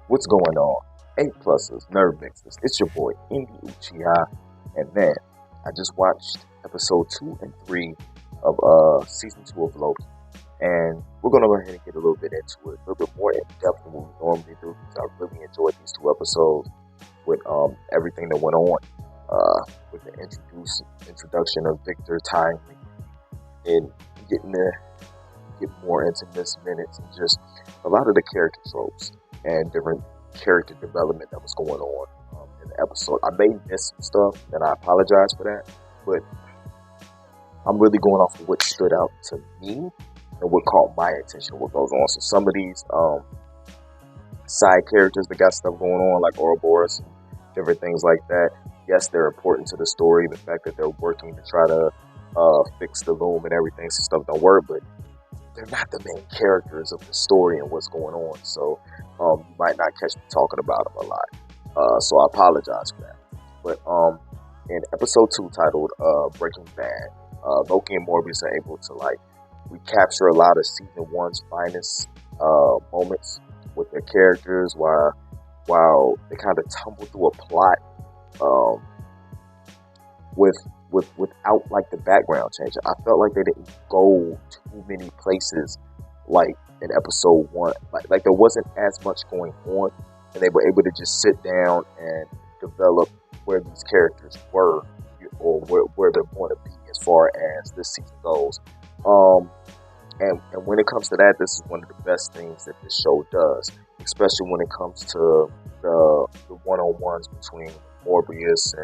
What's going on? 8 pluses, nerve mixers. It's your boy, Indy Uchiha. And man, I just watched episode 2 and 3 of season 2 of Loki. And we're going to go ahead and get a little bit into it, a little bit more in depth than what we normally do, because I really enjoyed these 2 episodes with everything that went on with the introduction of Victor timely and getting to get more into Miss Minutes and just a lot of the character tropes and different character development that was going on in the episode. I may miss some stuff, and I apologize for that, but I'm really going off of what stood out to me and what caught my attention, what goes on. So some of these side characters that got stuff going on, like Ouroboros and different things like that, yes, they're important to the story. The fact that they're working to try to fix the loom and everything so stuff don't work, but they're not the main characters of the story and what's going on. So you might not catch me talking about them a lot. So I apologize for that. But in episode 2 titled Breaking Bad, Loki and Mobius are able to recapture a lot of season 1's finest moments with their characters while they kind of tumble through a plot without the background change. I felt like they didn't go too many places like in episode 1. Like there wasn't as much going on, and they were able to just sit down and develop where these characters were or where they're going to be as far as this season goes. And when it comes to that, this is one of the best things that this show does, especially when it comes to the one-on-ones between Morbius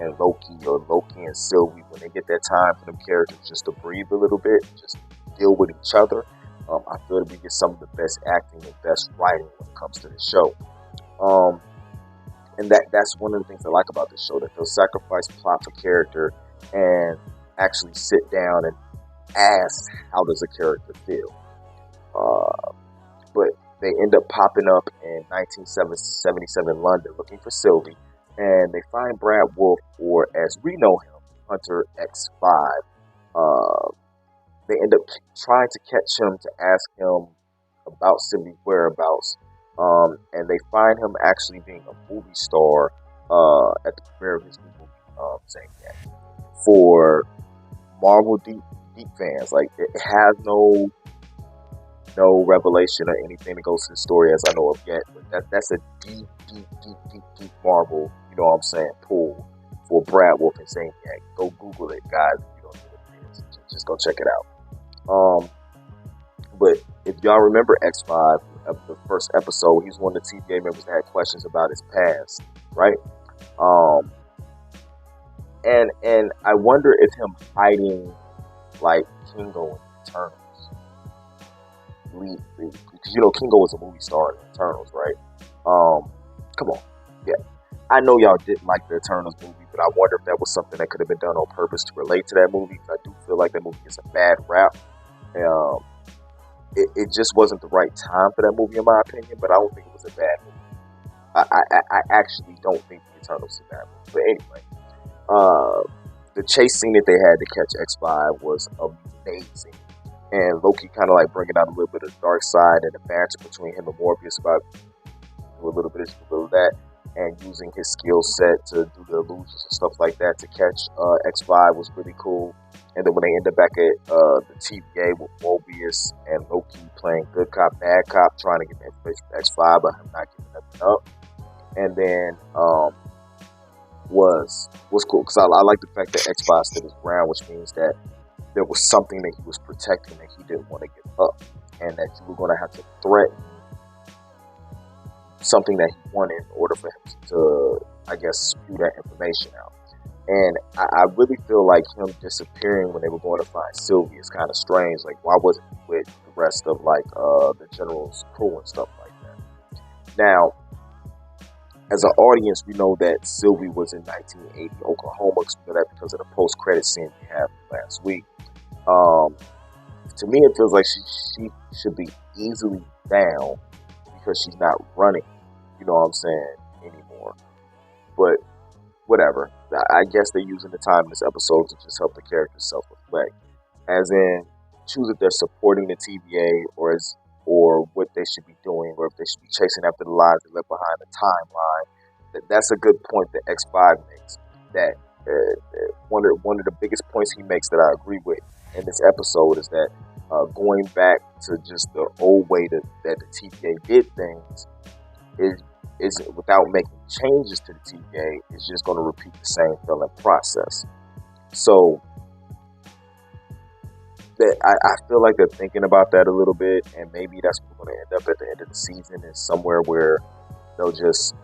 and Loki, or Loki and Sylvie, when they get that time for them characters just to breathe a little bit, just deal with each other. I feel that we get some of the best acting and best writing when it comes to the show. And that's one of the things I like about this show, that they'll sacrifice plot for character and actually sit down and ask, how does a character feel? But they end up popping up in 1977 London looking for Sylvie, and they find Brad Wolf, or as we know him, Hunter X5. They end up trying to catch him to ask him about Sylvie's whereabouts, and they find him actually being a movie star at the premiere of his new movie, saying that for Marvel deep fans, it has no revelation or anything that goes to the story as I know of yet, but that's a deep Marvel, you know what I'm saying, pull for Brad Wolf and saying, yeah, go Google it, guys, if you don't know what it is, just go check it out. But if y'all remember X5, the first episode, he's one of the TVA members that had questions about his past, right? And I wonder if him hiding Kingo in Eternals, because Kingo was a movie star in Eternals, right? Come on, yeah. I know y'all didn't like the Eternals movie, but I wonder if that was something that could have been done on purpose to relate to that movie. Because I do feel like that movie gets a bad rap. It just wasn't the right time for that movie, in my opinion. But I don't think it was a bad movie. I actually don't think the Eternals is a bad movie. But anyway, the chase scene that they had to catch X5 was amazing. And Loki kind of bringing out a little bit of the dark side and the banter between him and Morbius about a little bit of this, a little of that, and using his skill set to do the illusions and stuff like that to catch X5 was really cool. And then when they end up back at the TVA with Mobius and Loki playing good cop, bad cop, trying to get the information from X5, but him not giving nothing up. And then was cool, because I like the fact that X5 stood his ground, which means that there was something that he was protecting that he didn't want to give up, and that you were going to have to threaten something that he wanted in order for him to, I guess, spew that information out. And I really feel like him disappearing when they were going to find Sylvie is kind of strange. Why wasn't he with the rest of the general's crew and stuff like that? Now, as an audience, we know that Sylvie was in 1980 Oklahoma, because we know that because of the post-credit scene we had last week. To me, it feels like she should be easily found because she's not running, you know what I'm saying, anymore. But whatever. I guess they're using the time in this episode to just help the characters self-reflect. As in, choose if they're supporting the TVA or as or what they should be doing, or if they should be chasing after the lives they left behind the timeline. That's a good point that X5 makes. That one of the biggest points he makes that I agree with in this episode is that going back to just the old way that the TVA did things is without making changes to the TVA, is just going to repeat the same failing process. So that I feel like they're thinking about that a little bit, and maybe that's what we're going to end up at the end of the season, is somewhere where they'll just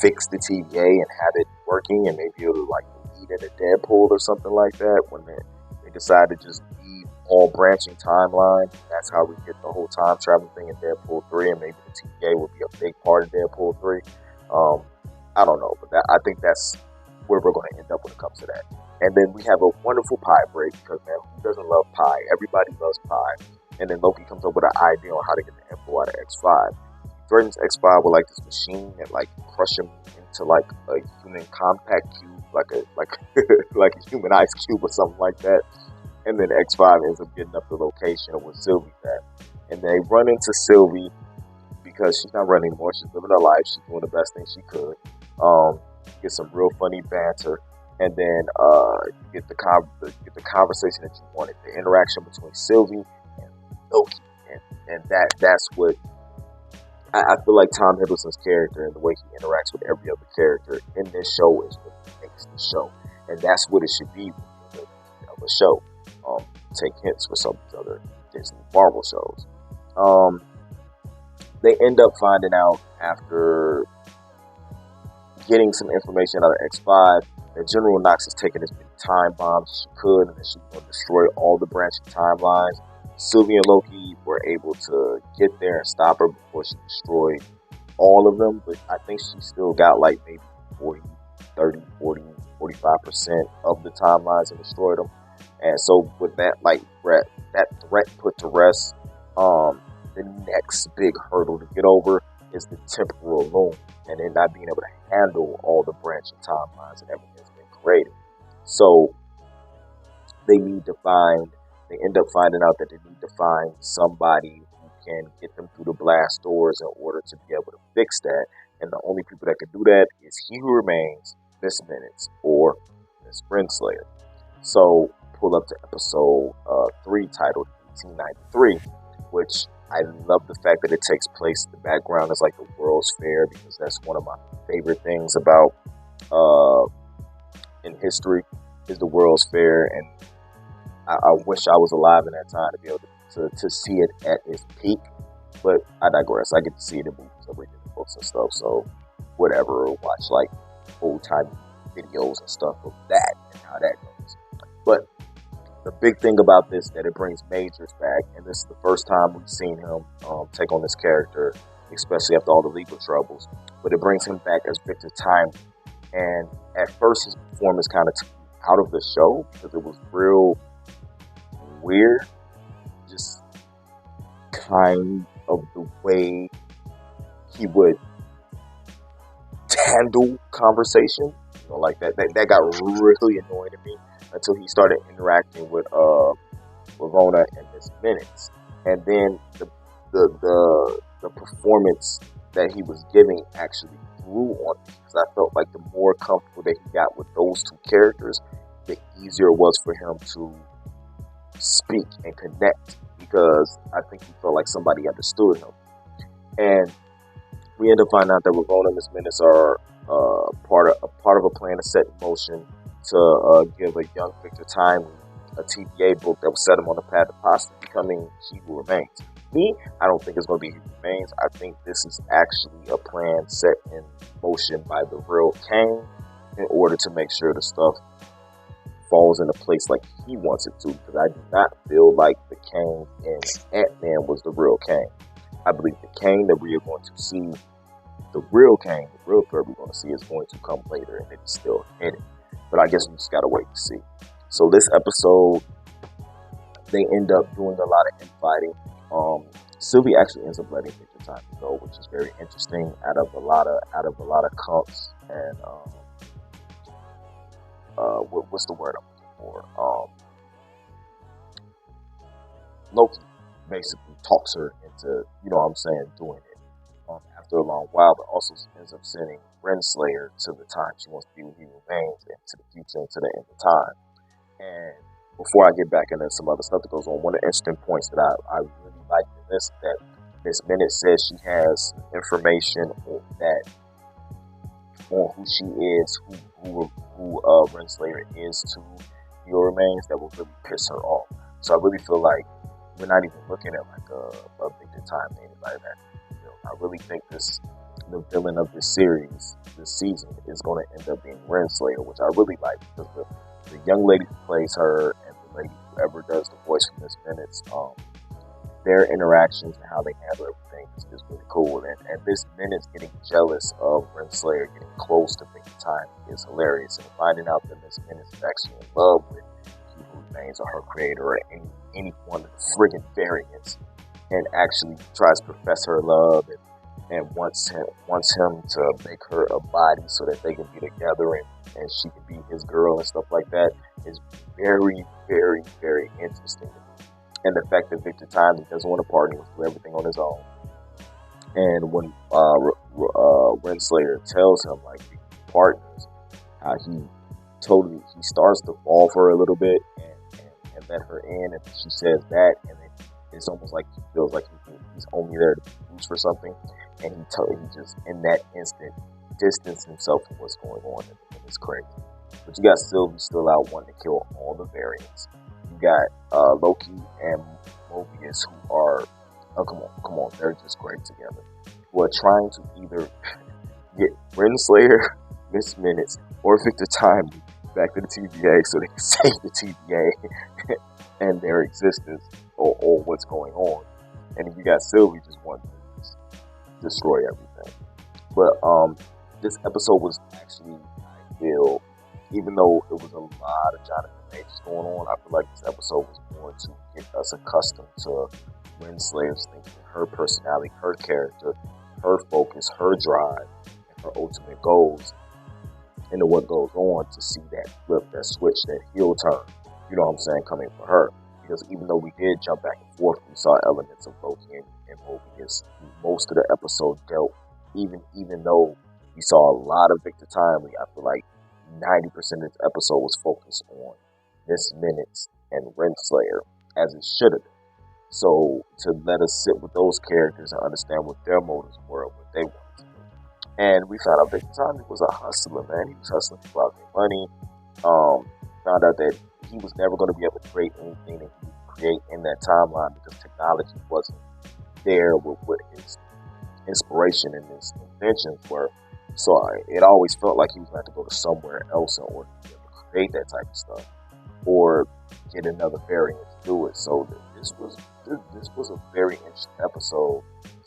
fix the TVA and have it working, and maybe it'll like lead into Deadpool or something like that when they decide to just leave all branching timeline. That's how we get the whole time traveling thing in Deadpool 3, and maybe the TVA will be a big part of Deadpool 3. I don't know, but I think that's where we're going to end up when it comes to that. And then we have a wonderful pie break, because, man, who doesn't love pie? Everybody loves pie. And then Loki comes up with an idea on how to get the info out of X5. He threatens X5 with like this machine that like crush him into like a human compact cube, like a like a human ice cube or something like that. And then X5 ends up getting up the location of where Sylvie's at. And they run into Sylvie because she's not running anymore. She's living her life. She's doing the best thing she could. Get some real funny banter, and then you get the conversation that you wanted, the interaction between Sylvie and Loki, and that's what I feel like Tom Hiddleston's character and the way he interacts with every other character in this show is what makes the show, and that's what it should be of a show. Take hints for some of these other Disney Marvel shows. They end up finding out after getting some information out of X5 that General Knox has taken as many time bombs as she could, and that she's going to destroy all the branching timelines. Sylvie and Loki were able to get there and stop her before she destroyed all of them, but I think she still got like maybe 40, 30, 40, 45% of the timelines and destroyed them. And so with that threat put to rest, the next big hurdle to get over is the temporal loom, and then not being able to handle all the branching timelines and everything that's been created. So they end up finding out that they need to find somebody who can get them through the blast doors in order to be able to fix that. And the only people that can do that is He Who Remains, Miss Minutes, or Miss Renslayer. So pull up to episode 3 titled 1893, which I love the fact that it takes place, the background is like the World's Fair, because that's one of my favorite things about in history is the World's Fair, and I wish I was alive in that time to be able to see it at its peak, but I digress. I get to see it in movies, I read it in books and stuff, so whatever, watch like old-time videos and stuff of that and how that goes. But the big thing about this, that it brings Majors back, and this is the first time we've seen him take on this character, especially after all the legal troubles. But it brings him back as Victor Timely. And at first, his performance kind of took me out of the show because it was real weird, just kind of the way he would handle conversation, like that got really annoying to me until he started interacting with Ravonna and Miss Minutes, and then the performance that he was giving actually grew on me, because I felt like the more comfortable that he got with those two characters, the easier it was for him to speak and connect, because I think he felt like somebody understood him. And we end up finding out that Ravonna and Miss Minutes are part of a plan to set in motion to give a young Victor Timely a TVA book that will set him on the path to possibly becoming He Who Remains. I don't think it's going to be He Who Remains. I think this is actually a plan set in motion by the real Kang in order to make sure the stuff falls into place like he wants it to, because I do not feel like the Kang in Ant-Man was the real Kang. I believe the Kang that we are going to see, the real Kang, the real threat we're going to see, is going to come later, and it's still in it. But I guess we just gotta wait to see. So this episode, they end up doing a lot of infighting. Sylvie actually ends up letting Victor Timely go, which is very interesting. Out of a lot of cunts and what's the word I'm looking for? Loki. basically talks her into, you know what I'm saying, doing it after a long while, but also ends up sending Renslayer to the time she wants to be with he remains, into the future, into the end of time. And before I get back into some other stuff that goes on, one of the interesting points that I really like in this, that Miss Minute says she has information on who she is, who Renslayer is to your remains, that will really piss her off. So I really feel like we're not even looking at like a big time to anybody that, you know, I really think the villain of this series, this season, is going to end up being Renslayer, which I really like, because the young lady who plays her and the lady who ever does the voice for Miss Minutes, their interactions and how they handle everything is really cool. And Miss Minutes getting jealous of Renslayer getting close to Big Time is hilarious. And finding out that Miss Minutes is actually in love with He Who Remains, or her creator, or any one of the friggin' variants, and actually tries to profess her love and wants him to make her a body so that they can be together and she can be his girl and stuff like that, is very, very, very interesting. And the fact that Victor Time doesn't want to party, wants to do everything on his own. And when Renslayer tells him, like, be partners, how he starts to fall for her a little bit and let her in, and she says that, and then it's almost like he feels like he's only there to use for something, and he just in that instant distanced himself from what's going on, and it's crazy. But you got Sylvie still out wanting to kill all the variants. You got Loki and Mobius, who are, oh, come on, they're just great together. Who are trying to either get Renslayer, Miss Minutes, or Victor Time back to the TVA so they can save the TVA and their existence, or what's going on. And you got Sylvie just wanting to just destroy everything. But this episode was actually, I feel, even though it was a lot of Jonathan Majors going on, I feel like this episode was more to get us accustomed to Renslayer's thinking, her personality, her character, her focus, her drive, and her ultimate goals, and then what goes on to see that flip, that switch, that heel turn, you know what I'm saying, coming for her. Because even though we did jump back and forth, we saw elements of Loki and Mobius. Most of the episode dealt, even though we saw a lot of Victor Timely, I feel like 90% of this episode was focused on Miss Minutes and Renslayer, as it should have been. So to let us sit with those characters and understand what their motives were, what they wanted to do. And we found out Victor Timely was a hustler, man. He was hustling people out their money. Found out that he was never going to be able to create anything that he would create in that timeline because technology wasn't there with what his inspiration and his inventions were. So it always felt like he was going to have to go to somewhere else in order to be able to create that type of stuff, or get another variant to do it. So this was a very interesting episode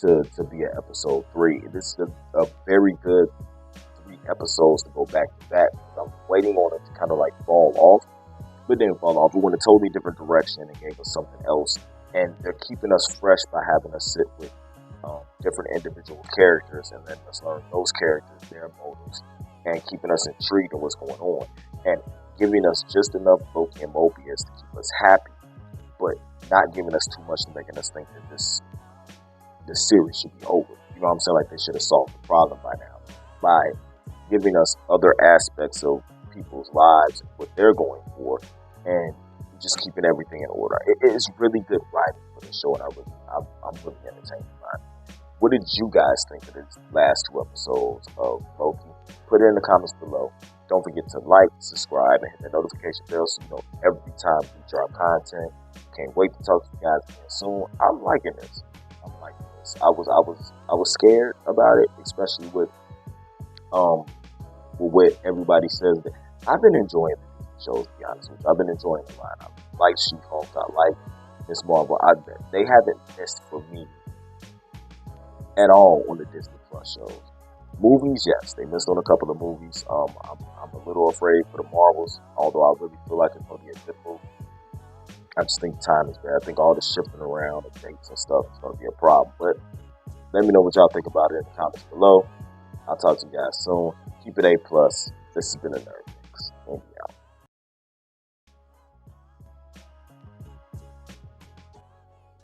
to be an episode 3. This is a very good 3 episodes to go back to back. I'm waiting on it to kind of like fall off, but didn't fall off. It went a totally different direction and gave us something else. And they're keeping us fresh by having us sit with different individual characters and letting us learn those characters, their motives, and keeping us intrigued in what's going on, and giving us just enough Loki and Mobius to keep us happy, but not giving us too much to making us think that this series should be over. You know what I'm saying? Like they should have solved the problem by now, by giving us other aspects of people's lives and what they're going for, and just keeping everything in order. It is really good writing for the show, and I'm really entertained by it. What did you guys think of these last 2 episodes of Loki? Put it in the comments below. Don't forget to like, subscribe, and hit the notification bell so you know every time we drop content. Can't wait to talk to you guys again soon. I'm liking this. I was scared about it, especially with what everybody says. That I've been enjoying the shows, to be honest with you. I've been enjoying the line. I like She-Hulk. I like Miss Marvel. They haven't missed for me at all on the Disney Plus shows. Movies, yes, they missed on a couple of movies. I'm a little afraid for the Marvels, although I really feel like it's going to be a good movie. I just think time is bad. I think all the shifting around and dates and stuff is going to be a problem. But let me know what y'all think about it in the comments below. I'll talk to you guys soon. Keep it A+. This has been a Nerd Mix.